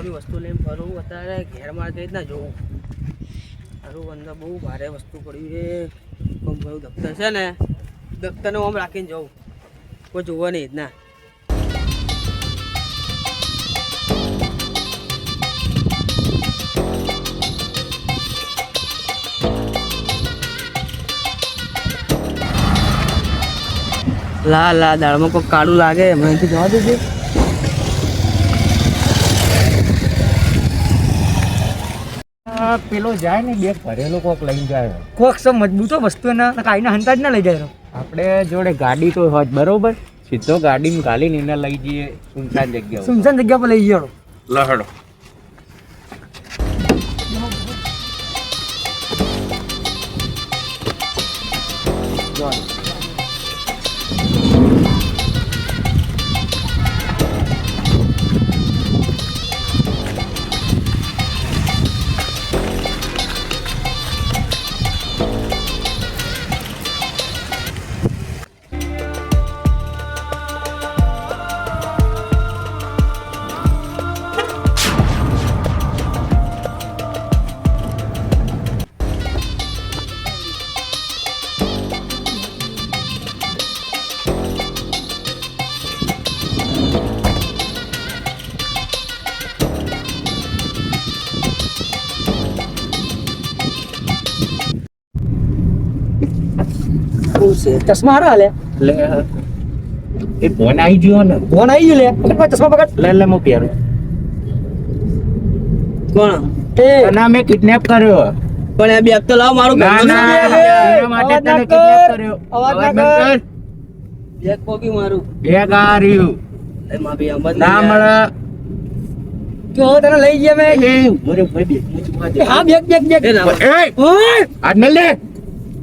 બધી વસ્તુ લઈને ફરું અત્યારે ઘેરમાં જઈ ના જોઉં મારું અંદર બહુ ભારે વસ્તુ પડ્યું છે મારું દફતર છે ને દફતરને આમ રાખીને જવું કોઈ જોવા નહીં જ ના લા દાળમાં કોઈ કાળું લાગે મને જવા દેજે પેલો જાય ને બેગ ભરેલો કોક લઈને જાય કોક સબ મજબૂતો વસ્તુ એના કાંઈને હંતા જ ના લઈ જાય આપણે જોડે ગાડી તો હોત બરોબર સીધો ગાડીમાં ઘાલીને એને લઈ જઈએ સુનસાન જગ્યા સુમસાન જગ્યા પર લઈ ગયો લહડો ચશ્મા હારા લે એટલે એ ફોન આવી ગયો ને ફોન આવી ગયો લે પકડ ચશ્મા પકડ લે હું પહેરું કોણ ના મેં કિડનેપ કર્યો પણ એ બેગ તો લાવ મારું ના ના એના માટે તને કિડનેપ કર્યો અવાજ ના બંધ કર. બેગ પોકી મારું બેગ આ રહ્યું એ માં બી આમ ના મળે જો તને લઈ ગયા મેં એ મોરે ભાઈ બેગ માં જોવા દે હા બેગ બેગ બેગ એ ના એ ઓય આજ ન લે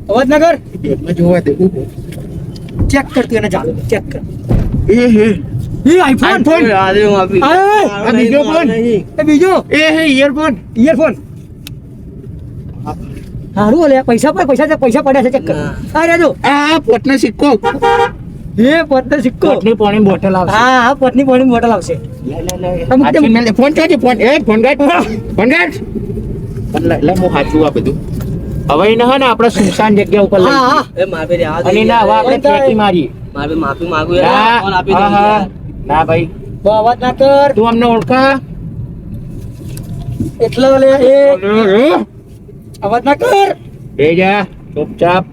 અવાજ ના કર બેગ માં જોવા દે ચેક કર તું એને ચાલુ ચેક કર એ હે એ આઈફોન ફોન આ દે માં બી આ બીજો ફોન એ બીજો એ હે ઇયરફોન ઇયરફોન હારું લે પૈસા પડ્યા છે ચેક કર ના. અરે જો આ પોટનો સિક્કો એ પોતનો સિક્કો પોટની પાણી બોટલ આવશે હા પત્ની પાણી બોટલ આવશે હાચી મેલે ફોન ચાજે ફોન એ ફોન ગાડ ફોન ગાડ લે હું હાચું આ બધું હવે એને હે ને આપણે સુનસાન જગ્યા ઉપર લઈ હા હા એ માં બી આ અને ના હવે આપણે ફેંકી મારી મારે માફી માંગુ યાર ફોન આપી દો હા ના ભાઈ બહુ અવાજ ના કર તું અમને ઓળખા એટલો લે એ અવાજ ના કર એ જા ચૂપચાપ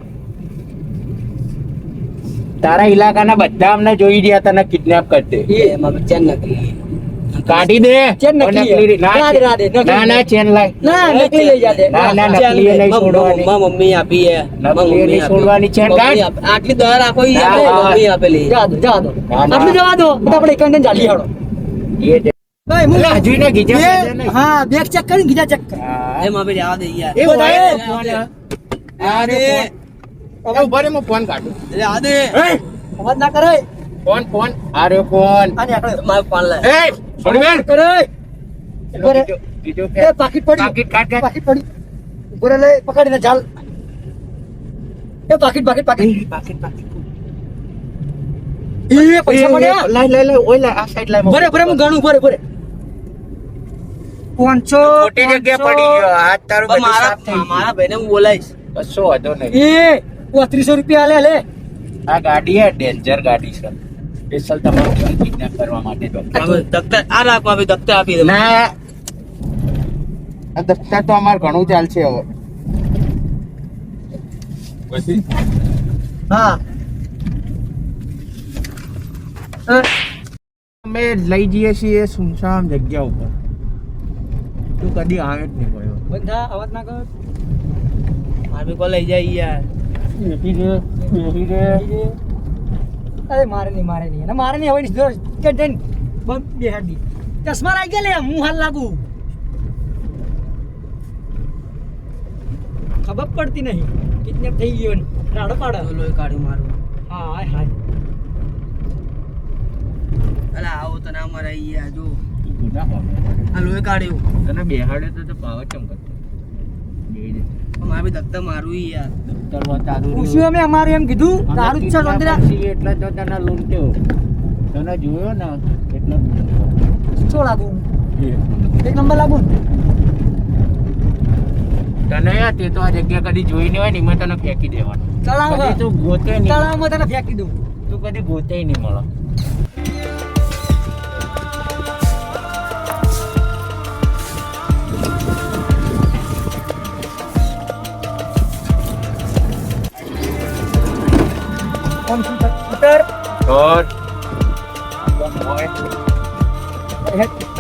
તારા ઇલાકાના બધા અમને જોઈ રહ્યા તને કિડનેપ કરતે એ માં બી ચેન નકલી કાઢી દે ચેન નકલી. ના રાધે, નકલી. ના ના ચેન લાય ના નકલી લઈ જા દે ના ના નકલી એ નહીં છોડવાની મમ્મી આપી હે નકલી એ નહીં છોડવાની ચેન કાઢ આટલી દર રાખો ઈ હા, હા. મમ્મી આપેલી જા દો ના, ના. આપણે જવા દો તો આપણે એકાઉન્ટ ચાલી હાડો એ દે. એટલે હજુ એને ગીજા પાડે નહીં. હા બેગ ચેક કરી ગીજા ચેક કર હા. એ માં બી આ દે યાર એ બધા ભાઈ એ ફોન આ આ દે રે ફોન ઉભા રે હું ફોન કાઢું એ આ દે એ અવાજ ના કરે ફોન આ રે ફોન આને આકડે મારો ફોન લે એ છોડી મેલ કરે ઉપર બીજો એ પાકીટ પડી પાકીટ કાઢ કાઢ. પાકીટ પડી ઉપર લે પકડીને ચાલ એ પાકીટ પાકીટ પાકીટ પાકીટ પાકીટ એ પૈસા પડ્યા લાય ઓય લાય આ સાઈડ લાય ભરે ભરે હું ગણું ભરે 500 ખોટી જગ્યા પડી ગયો હાથ તારું બધું સાફ થઈ ગયું. મારા ભાઈને હું બોલાઈશ કશો વાંધો નહીં એ 3500 રૂપિયા લે આ ગાડી હે ડેન્જર ગાડી છે સ્પેશિયલ તમારું કિડનેપ કરવા માટે તો દફતર આ રાખ માં બી દફતર આપી દે ના આ દફતર તો અમાર ઘણું ચાલશે હવે પછી હા અમે લઈ જઈએ છીએ સુનસાન જગ્યા ઉપર તું કદી આવે જ નહીં ગયો બધા અવાજ ના કર મારે બી કોઈ લઈ જાય યાર અરે મારે નહીં અને મારે નહીં હવે સીધો કે જઈને બંધ બેહાડી ચશ્મા લાગી ગયા લે હું હાલ લાગુ ખબર પડતી નહીં કિડનેપ થઈ ગયો ને રાડો પાડો લોહી કાઢ્યું મારું હા હાય હાય અલા આવો તો ના મરે યાર જો આ લોહી કાઢ્યું તને બેહાડે તો પાવર ચમકતો મારે બી દફતર મારું ઈ યાર પૂછ્યું અમે અમારે એમ કીધું તારું જ છે રોંદરા એટલે તો તને લૂંટ્યો તને જોયો ને એટલે શું લાગુ એક નંબર લાગુ તને યાર તે તો આ જગ્યા કદી જોઈ નહીં હોય ને એમાં તને ફેંકી દેવાનું તળાવ કદી તું ગોતે નહીં તળાવમાં તને ફેંકી દઉં તું કદી ગોતે નહીં મળે આમ શું ઉતર ઓર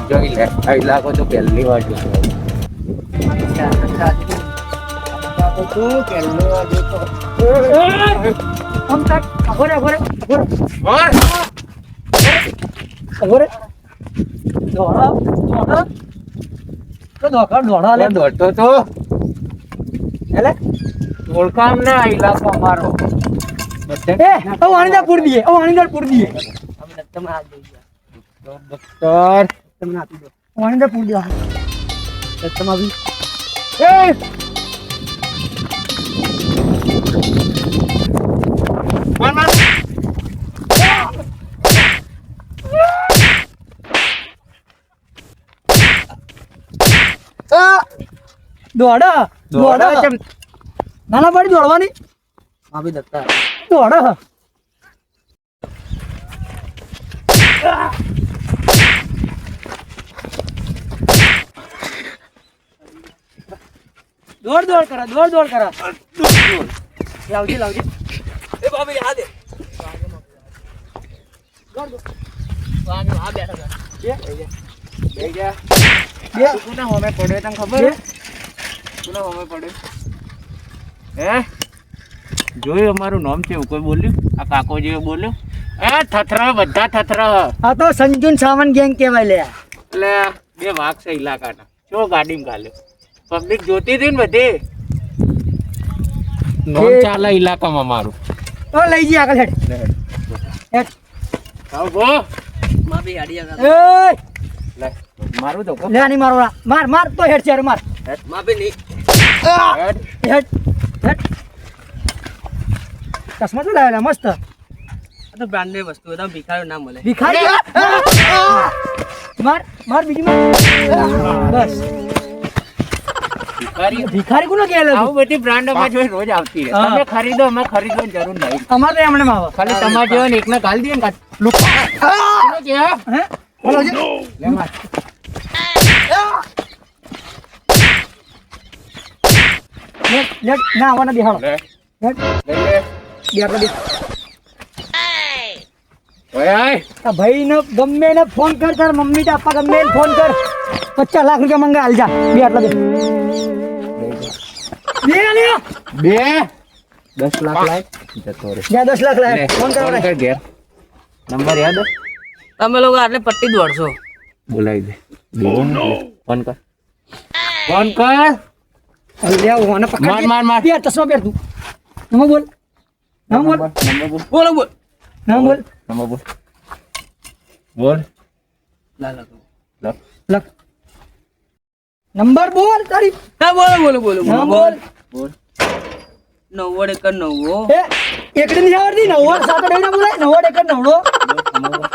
જોઈ લે આ લાગો તો પહેલી વાર જોતો તું પહેલી વાર જોતો આમ તક અગોરે અગોરે અગોરે ઓર અગોરે દોડા દોડા તો દોડા લે દોડતો તો એટલે ઓળખામ ના ઇલાકો અમારો એ ઓ આનંદર પૂર દીએ ઓ આનંદર પૂર દીએ અમે દત્તમાં હાથ દઈ ગયા ડોક્ટર તમને આપી દો ઓ આનંદર પૂર દીએ દત્તમાં બી એ દોડા દોડા નાના પાડી દોડવાની માં બી દત્તા દોડા દોડ દોડ કરા દોડ દોડ કરા લાવજે લાવજે એ બાબી આ દે દોડ દોડ વાનું આ બેઠા બે ગયા બે કોના હોમે પડ્યો તને ખબર બે કોના હોમે પડ્યો હે જોયું અમારું નામ છે એવું કોઈ બોલ્યું આ કાકો જેવો બોલ્યો એ થથરા બધા થથરા આ તો સંજુન સાવન ગેંગ કહેવાય લે એટલે બે વાઘ છે ઇલાકાના શું ગાડીમાં ગાલ્યો પબ્લિક જોતી હતી ને બધી નોમ ચાલે ઇલાકામાં મારું તો લઈ જઈએ આગળ હેડ હેડ આવ ગો માં બી આડિયા એ લે મારું તો લે આની મારો માર માર તો હેડ છે માર માં બી નહીં હેડ. હેડ હેડ ચશ્મા તો લાવેલા મસ્ત આ તો બ્રાન્ડેડ વસ્તુ તમે ભિખારી ના મળે ભિખારી માર માર બીજી માર બસ ભિખારી ભિખારી કોનો કહેલો આવું બધી બ્રાન્ડ માં જોઈ રોજ આવતી રહે હા. તમે ખરીદો અમે ખરીદવાની જરૂર નહીં અમાર તો એમણે માં આવે ખાલી તમારે જેવા ને એકને ગાલ દઈએ ને લુકા કે હે બોલો છે લે માર લેટ લેટ ના આવવાના બેહાડો લે લેટ લે લે બે આપણે બે ઓય આય આ ભાઈને ગમે ને ફોન કર તાર મમ્મી કે આપા ગમે એને ફોન કર 50 લાખ રૂપિયા મંગા હાલ જા બે આટલા દે બે ના લે બે 10 લાખ લાય જતો રે જા 10 લાખ લાય ફોન કર ફોન કર ઘેર નંબર યાદ હે? તમે લોકો આટલે પટ્ટી દોડશો બોલાવી દે ફોન કર ફોન કર લે ઓને પકડ માર, માર, માર. બે ચશ્મા પહેર તું નમો બોલ નમો બોલ નંબર બોલ બોલો બોલ નમો બોલ નંબર બોલ બોલ લા લા લો લખ નંબર બોલ તારી ના બોલો બોલો બોલો નમો બોલો બોલ બોલ 90 એકર 90 એ એકડી નહીં આવડતી 90 સાત ડેના બોલાય 90 એકર 90 નંબર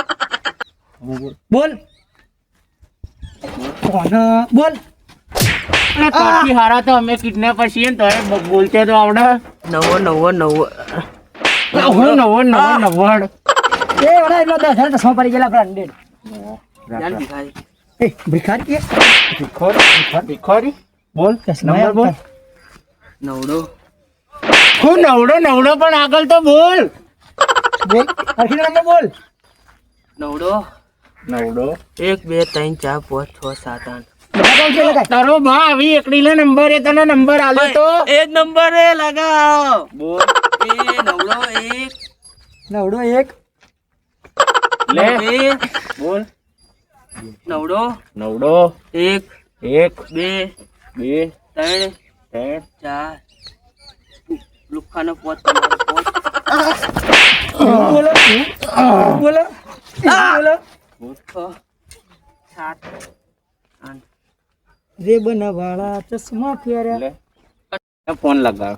બોલ બોલ કોણ બોલ અરે કાકી હારા તો અમે કિડનેપર છીએ ને તો બોલતે તો આવડે 90 હું નવો નવડ એ ઓલા એટલો 10,000 ચશ્મા પડી ગયેલા બ્રાન્ડેડ જાન ભિખારી એ ભિખારી કે ભિખારી બોલ ચશ્મા નંબર બોલ નવડો હું નવડો પણ આગળ તો બોલ બોલ હરખી નંબર બોલ નવડો નવડો 1 2 3 4 5 6 7 8 લગાવ છે લગાય તારો બા આવી એકડીલે નંબર એ તને નંબર આલ્યો તો એ જ નંબર એ લગાવ બોલ એ નવડો 1 નવડો એક લે 2 બોલ નવડો નવડો 1 એક 2 બે 3 ત્રણ 4 લુખાનો 5 તમારો 5 બોલો બોલો બોલો 6 7 8 રે બનાવાળા ચશ્મા પહેર્યા લે ફોન લગાવ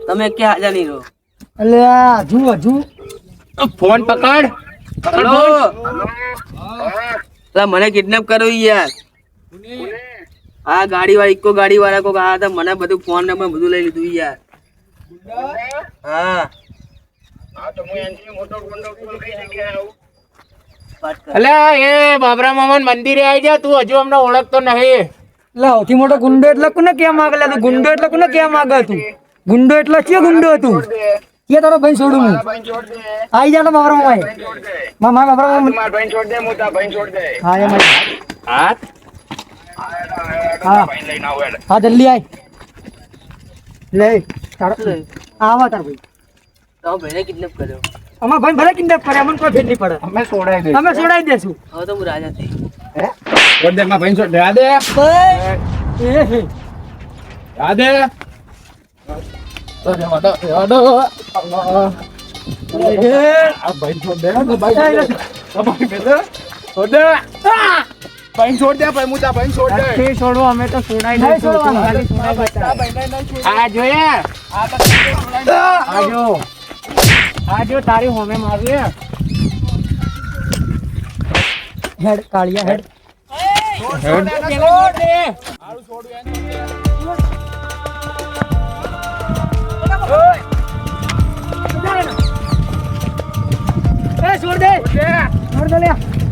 તમે ક્યાં હાજર નહીં રહો એટલે હજુ ફોન પકડ હેલો લા મને કિડનેપ કર્યો યાર આ ગાડી વાળા ઇકો ગાડી વાળા કોક આયા હતા મને બધું ફોન નંબર બધું લઈ લીધું યાર હા અલ્યા એ બાબરા મામા મંદિરે આવી જા તું હજુ અમને ઓળખતો નહીં એટલે સૌથી મોટો ગુંડો એટલે કોને કેમ માંગે તું ગુંડો એટલે કોને કેમ માંગે તું ગુંડો એટલે કે ગુંડો તું કે તારો ભાઈ છોડું હું આઈ જા તો બાબરા મામા મામા બાબરા મામા ભાઈ છોડ દે મોટા ભાઈ છોડ દે હા એમ હાથ હા ભાઈ લઈને આવો એટલે હા જલ્દી આય લે તારો આવા તાર ભાઈ તો ભાઈને કિડનેપ કર્યો અમાર ભાઈ ભલે કિડનેપ કરે અમને કોઈ ફેર નહીં પડે અમે છોડાઈ દે અમે છોડાઈ દેશું હવે તો હું રાજા થઈ છોડ દે માં ભાઈ છોડ દે આ દે એ હે આ દે તો જવા દો આ ભાઈ છોડ દે આ ભાઈ છોડ દે ભાઈ છોડ દે ભાઈ મુતા ભાઈ છોડ દે કે છોડો અમે તો છોડાઈ નહીં દઈશું છોડવાના. આ જોઈએ આજો તારી હોમે મારી હેડ કાળિયા હેડ છોડ દે એ છોડ દે છોડ દે લે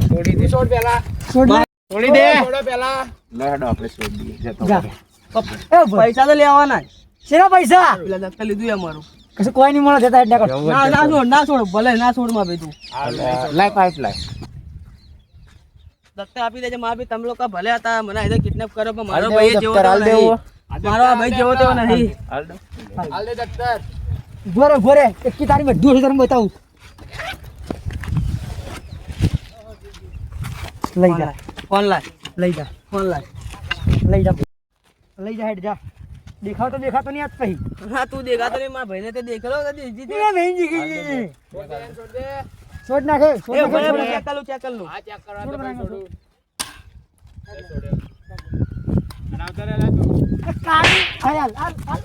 છોડી દે છોડ પેલા છોડ દે છોડી દે છોડો પેલા લે હેડો આપણે છોડ દઈએ જતો જા. રહે. એ ભાઈ પૈસા તો લેવાના જ. શેના પૈસા પેલા દફતર લીધું અમારું કશું કોઈ નહીં મળે જતા હેડ ના કર ના છોડ ભલે ના છોડ માં ભાઈ તું લાય પાઇપ લાય દફતર આપી દેજે મારા ભાઈ તમે લોકો ભલે હતા મને આજે કિડનેપ કર્યો પણ મારો હાલ ભાઈ દેવું જેવો દફતર, તેવો હાલ નહીં દેવું. મારો આ ભાઈ જેવો તેવો નહીં હાલ દો હાલ દે દફતર ભોરે ભોરે એકી તારી બધું છે તને બતાવું લઈ જા ફોન લાય લઈ જા ફોન લાય લઈ જા લઈ જા હેડ જા દેખાતો નહીં આજ પછી હા તું દેખાતો નહીં મારા ભાઈને તે દેખેલો કદી જીતી એ નહીં જીગી છોડ નાખે છોડ એ નાખે, ભલે છોડ ભલે નાખે. ચેક કરું ચેક કરું આ ચેક કરવા છોડ તો ભાઈ નાખો. છોડું એ કાળી હાલ હાલ હાલ